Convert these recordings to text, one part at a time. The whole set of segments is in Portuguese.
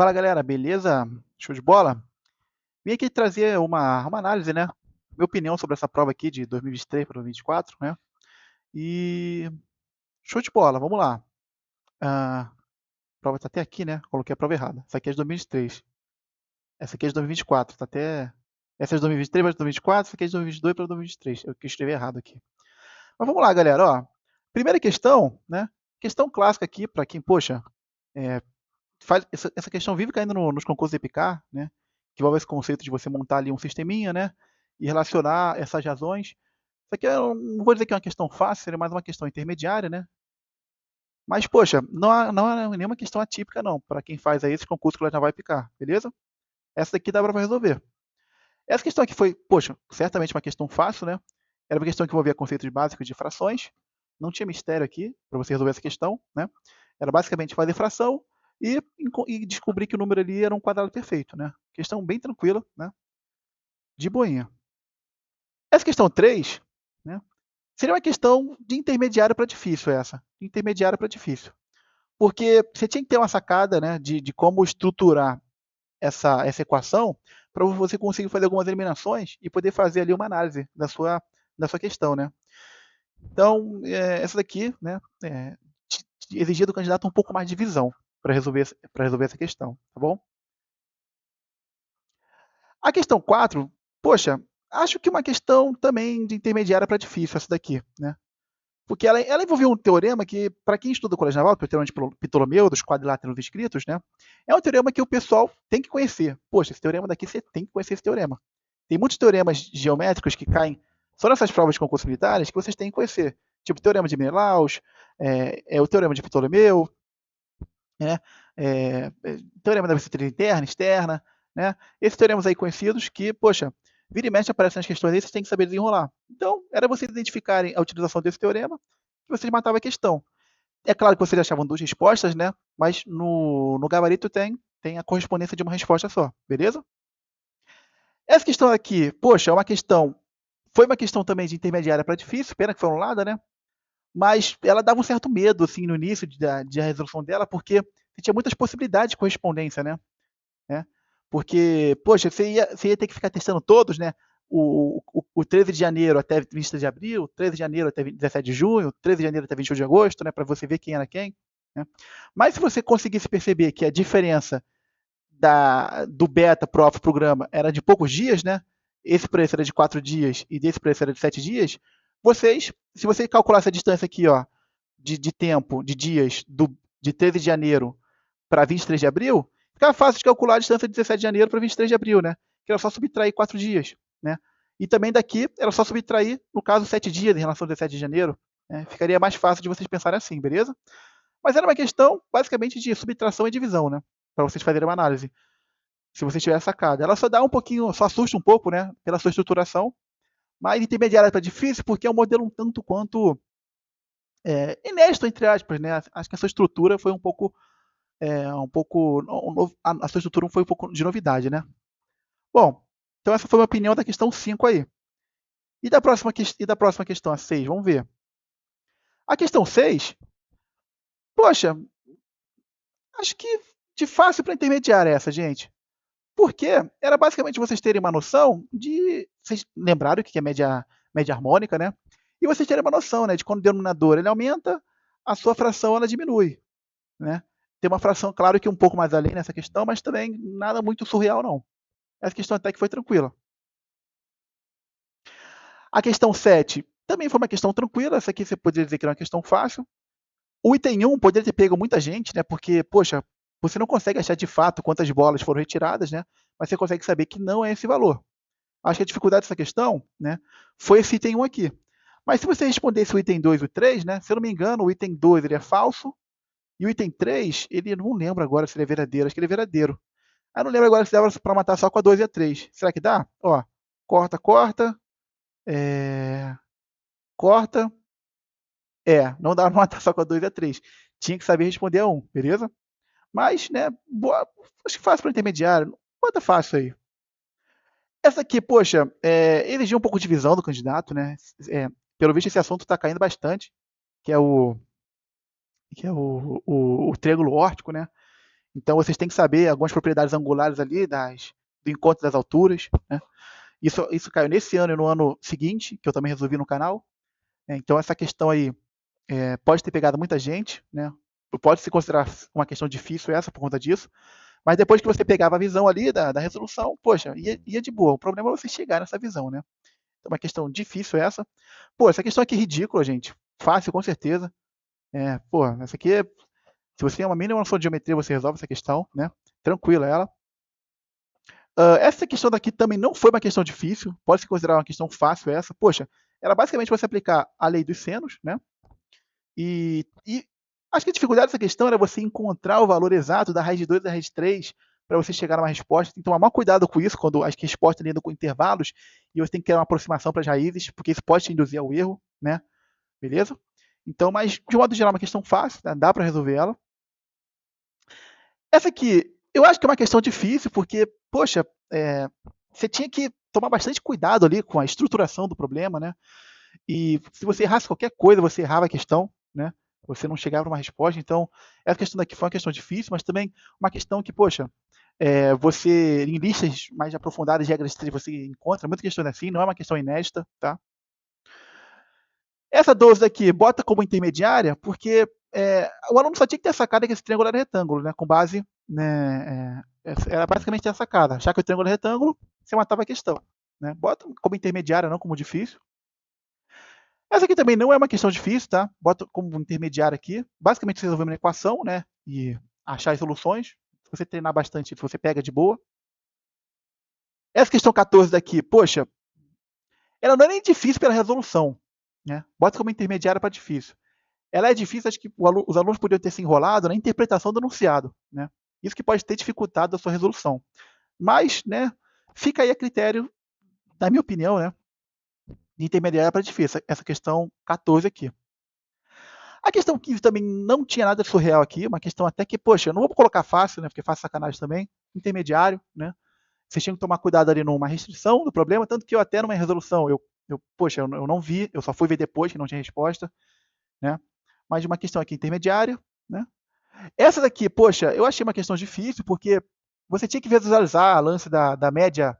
Fala galera, beleza? Show de bola? Vim aqui trazer uma análise, né? Minha opinião sobre essa prova aqui de 2023 para 2024, né? E show de bola, vamos lá. A prova tá até aqui, né? Coloquei a prova errada. Essa aqui é de 2023. Essa aqui é de 2024, tá até. Essa é de 2023 para 2024, essa aqui é de 2022 para 2023. Eu que escrevi errado aqui. Mas vamos lá, galera, ó. Primeira questão, né? Questão clássica aqui para quem, poxa, é, essa questão vive caindo nos concursos EPICAR, né? Que envolve esse conceito de você montar ali um sisteminha, né? E relacionar essas razões. Isso aqui não vou dizer que é uma questão fácil, seria mais uma questão intermediária, né? Mas, poxa, não é nenhuma questão atípica, não, para quem faz aí esse concurso que ela já vai picar, beleza? Essa daqui dá para resolver. Essa questão aqui foi, poxa, certamente uma questão fácil, né? Era uma questão que envolvia conceitos básicos de frações. Não tinha mistério aqui para você resolver essa questão, né? Era basicamente fazer fração e descobrir que o número ali era um quadrado perfeito, né? Questão bem tranquila, né? De boinha. Essa questão 3, né? Seria uma questão de intermediário para difícil essa. De intermediário para difícil. Porque você tinha que ter uma sacada, né? De como estruturar essa equação para você conseguir fazer algumas eliminações e poder fazer ali uma análise da sua questão, né? Então, essa daqui, né, exigia do candidato um pouco mais de visão para resolver essa questão, tá bom? A questão 4, poxa, acho que uma questão também de intermediária para difícil essa daqui, né? Porque ela envolveu um teorema que, para quem estuda o colégio naval, que é o teorema de Ptolomeu, dos quadriláteros descritos, né? É um teorema que o pessoal tem que conhecer. Poxa, esse teorema daqui você tem que conhecer esse teorema. Tem muitos teoremas geométricos que caem só nessas provas de concursos militares que vocês têm que conhecer. Tipo o teorema de Menelaus, o teorema de Ptolomeu, né? Teorema da bissetriz interna, externa, né? Esses teoremas aí conhecidos que, poxa, vira e mexe aparecem nas questões aí, vocês têm que saber desenrolar. Então, era vocês identificarem a utilização desse teorema que vocês matavam a questão. É claro que vocês achavam duas respostas, né? Mas no gabarito tem a correspondência de uma resposta só, beleza? Essa questão aqui, poxa, foi uma questão também de intermediária para difícil, pena que foi anulada, né? Mas ela dava um certo medo, assim, no início de a resolução dela, porque você tinha muitas possibilidades de correspondência, né? Porque, poxa, você ia ter que ficar testando todos, né? O 13 de janeiro até 23 de abril, 13 de janeiro até 17 de junho, 13 de janeiro até 21 de agosto, né? Para você ver quem era quem. Né? Mas se você conseguisse perceber que a diferença do beta pro alpha programa era de poucos dias, né? Esse preço era de 4 dias e desse preço era de 7 dias, se você calculasse a distância aqui, ó, de tempo, de dias, de 13 de janeiro para 23 de abril, ficava fácil de calcular a distância de 17 de janeiro para 23 de abril, né? Que era só subtrair 4 dias, né? E também daqui era só subtrair, no caso, 7 dias em relação ao 17 de janeiro. Né? Ficaria mais fácil de vocês pensarem assim, beleza? Mas era uma questão, basicamente, de subtração e divisão, né? Para vocês fazerem uma análise. Se você tiver sacada. Ela só dá um pouquinho, só assusta um pouco, né? Pela sua estruturação. Mas intermediária está difícil porque é um modelo um tanto quanto inédito, entre aspas, né? Acho que a sua estrutura foi a sua estrutura foi um pouco de novidade, né? Bom, então essa foi a minha opinião da questão 5 aí. E da próxima questão, a 6, vamos ver. A questão 6, poxa, acho que de fácil para intermediária essa, gente. Porque era basicamente vocês terem uma noção de. Vocês lembraram o que é média harmônica, né? E vocês terem uma noção, né, de quando o denominador ele aumenta, a sua fração ela diminui, né? Tem uma fração, claro que um pouco mais além nessa questão, mas também nada muito surreal, não. Essa questão até que foi tranquila. A questão 7 também foi uma questão tranquila, essa aqui você poderia dizer que era uma questão fácil. O item 1 poderia ter pego muita gente, né? Porque, poxa, você não consegue achar de fato quantas bolas foram retiradas, né? Mas você consegue saber que não é esse valor. Acho que a dificuldade dessa questão, né, foi esse item 1 aqui. Mas se você respondesse o item 2 e o 3, né, se eu não me engano, o item 2 ele é falso, e o item 3, ele não lembro agora se ele é verdadeiro, acho que ele é verdadeiro. Eu não lembro agora se dava para matar só com a 2 e a 3. Será que dá? Ó, corta, corta, corta, não dá para matar só com a 2 e a 3. Tinha que saber responder a 1, beleza? Mas, né, acho que fácil para intermediário, bota fácil aí. Essa aqui, poxa, exigiu um pouco de visão do candidato, né? Pelo visto, esse assunto está caindo bastante, que é o triângulo órtico, né? Então vocês têm que saber algumas propriedades angulares ali do encontro das alturas, né? Isso caiu nesse ano e no ano seguinte, que eu também resolvi no canal. Então essa questão aí pode ter pegado muita gente, né? Pode se considerar uma questão difícil essa por conta disso, mas depois que você pegava a visão ali da resolução, poxa, ia de boa. O problema é você chegar nessa visão, né? Então, uma questão difícil essa. Pô, essa questão aqui é ridícula, gente. Fácil, com certeza. Pô, essa aqui, se você tem uma mínima noção de geometria, você resolve essa questão, né? Tranquila ela. Essa questão daqui também não foi uma questão difícil, pode se considerar uma questão fácil essa. Poxa, era basicamente você aplicar a lei dos senos, né? E acho que a dificuldade dessa questão era você encontrar o valor exato da raiz de 2 e da raiz de 3 para você chegar numa resposta. Tem que tomar maior cuidado com isso, quando as respostas lidam com intervalos, e você tem que criar uma aproximação para as raízes, porque isso pode te induzir ao erro, né? Beleza? Então, mas de modo geral, é uma questão fácil, né? Dá para resolver ela. Essa aqui, eu acho que é uma questão difícil, porque, poxa, você tinha que tomar bastante cuidado ali com a estruturação do problema, né? E se você errasse qualquer coisa, você errava a questão, né? Você não chegava a uma resposta. Então, essa questão daqui foi uma questão difícil, mas também uma questão que, poxa, você, em listas mais aprofundadas de regras você encontra muitas questões assim, não é uma questão inédita, tá? Essa 12 aqui, bota como intermediária, porque o aluno só tinha que ter a sacada que esse triângulo era retângulo, né? Com base, né? Era basicamente a sacada. Achar que o triângulo é retângulo, você matava a questão, né? Bota como intermediária, não como difícil. Essa aqui também não é uma questão difícil, tá? Bota como intermediário aqui. Basicamente, você resolver uma equação, né? E achar as soluções. Se você treinar bastante, você pega de boa. Essa questão 14 daqui, poxa, ela não é nem difícil pela resolução, né? Bota como intermediário para difícil. Ela é difícil, acho que os alunos poderiam ter se enrolado na interpretação do enunciado, né? Isso que pode ter dificultado a sua resolução. Mas, né, fica aí a critério, na minha opinião, né, de intermediária para difícil, essa questão 14 aqui. A questão 15 também não tinha nada de surreal aqui, uma questão até que, poxa, eu não vou colocar fácil, né, porque fácil sacanagem também, intermediário, né, vocês tinham que tomar cuidado ali numa restrição do problema, tanto que eu até numa resolução, poxa, eu não vi, eu só fui ver depois que não tinha resposta, né, mas uma questão aqui intermediária, né. Essa daqui, poxa, eu achei uma questão difícil, porque você tinha que visualizar a lance da média,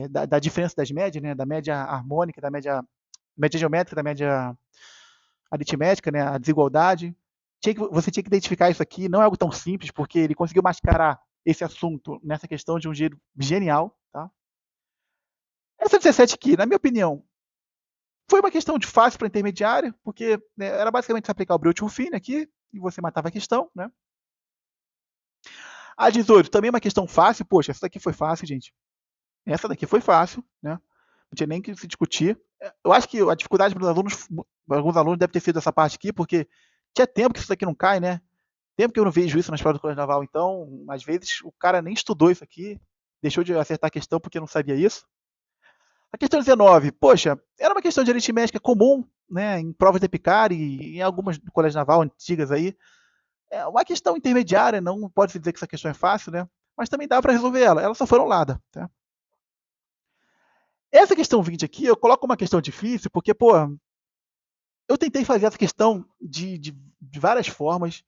da diferença das médias, né, da média harmônica, da média geométrica, da média aritmética, né, a desigualdade. Você tinha que identificar isso aqui, não é algo tão simples, porque ele conseguiu mascarar esse assunto nessa questão de um jeito genial. Tá? Essa 17 aqui, na minha opinião, foi uma questão de fácil para intermediária, porque né, era basicamente você aplicar o Breuil-Fine aqui, e você matava a questão. Né? A 18 também é uma questão fácil, poxa, essa daqui foi fácil, gente. Essa daqui foi fácil, né? Não tinha nem que se discutir. Eu acho que a dificuldade para alguns alunos deve ter sido essa parte aqui, porque tinha tempo que isso daqui não cai, né? Tempo que eu não vejo isso nas provas do Colégio Naval, então, às vezes, o cara nem estudou isso aqui, deixou de acertar a questão porque não sabia isso. A questão 19, poxa, era uma questão de aritmética comum, né, em provas de Epicari e em algumas do Colégio Naval antigas aí. É uma questão intermediária, não pode se dizer que essa questão é fácil, né? Mas também dá para resolver ela, ela só foi anulada, tá? Essa questão 20 aqui, eu coloco uma questão difícil, porque, pô, eu tentei fazer essa questão de várias formas,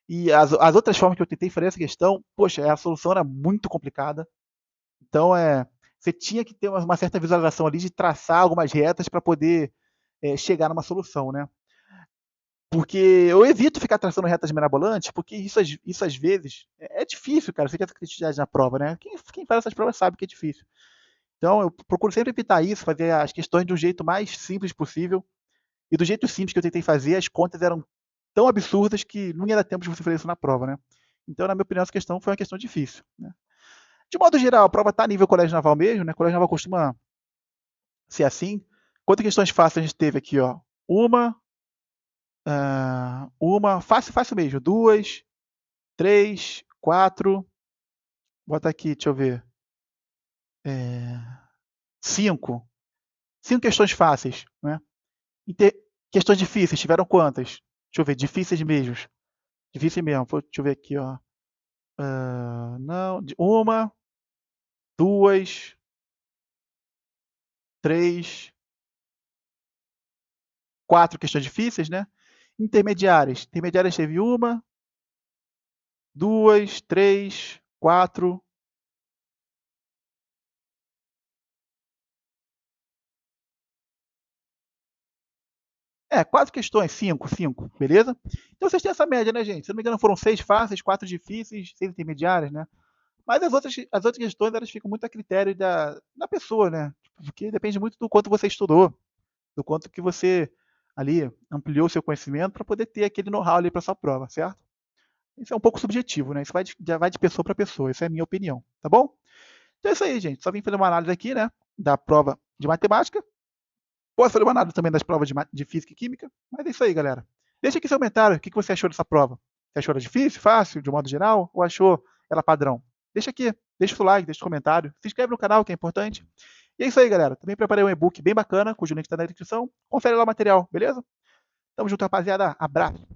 e as outras formas que eu tentei fazer essa questão, poxa, a solução era muito complicada. Então, você tinha que ter uma certa visualização ali de traçar algumas retas para poder chegar numa solução, né? Porque eu evito ficar traçando retas mirabolantes, porque isso às vezes é difícil, cara. Você quer criatividade na prova, né? Quem faz essas provas sabe que é difícil. Então, eu procuro sempre evitar isso, fazer as questões de um jeito mais simples possível. E do jeito simples que eu tentei fazer, as contas eram tão absurdas que não ia dar tempo de você fazer isso na prova, né? Então, na minha opinião, essa questão foi uma questão difícil. Né? De modo geral, a prova está nível colégio naval mesmo, né? Colégio naval costuma ser assim. Quantas questões fáceis a gente teve aqui, ó? Uma, fácil, fácil mesmo. Duas, três, quatro. Bota aqui, deixa eu ver. Cinco. Cinco questões fáceis, né? Questões difíceis, tiveram quantas? Deixa eu ver, difíceis mesmo. Difícil mesmo. Deixa eu ver aqui, ó. Não, uma, duas, três, quatro questões difíceis, né? Intermediárias. Intermediárias teve uma, 2, 3, 4. É, 4 questões, 5, 5, beleza? Então vocês têm essa média, né, gente? Se não me engano, foram 6 fáceis, 4 difíceis, 6 intermediárias, né? Mas as outras questões, elas ficam muito a critério da pessoa, né? Porque depende muito do quanto você estudou, do quanto que você ali ampliou o seu conhecimento para poder ter aquele know-how ali para sua prova, certo? Isso é um pouco subjetivo, né? Isso já vai de pessoa para pessoa, essa é a minha opinião, tá bom? Então é isso aí, gente. Só vim fazer uma análise aqui, né, da prova de matemática. Posso fazer uma análise também das provas de física e química, mas é isso aí, galera. Deixa aqui seu comentário, o que você achou dessa prova? Você achou ela difícil, fácil, de um modo geral, ou achou ela padrão? Deixa aqui, deixa o like, deixa o comentário, se inscreve no canal, que é importante. E é isso aí, galera. Também preparei um e-book bem bacana, cujo link está na descrição. Confere lá o material, beleza? Tamo junto, rapaziada. Abraço.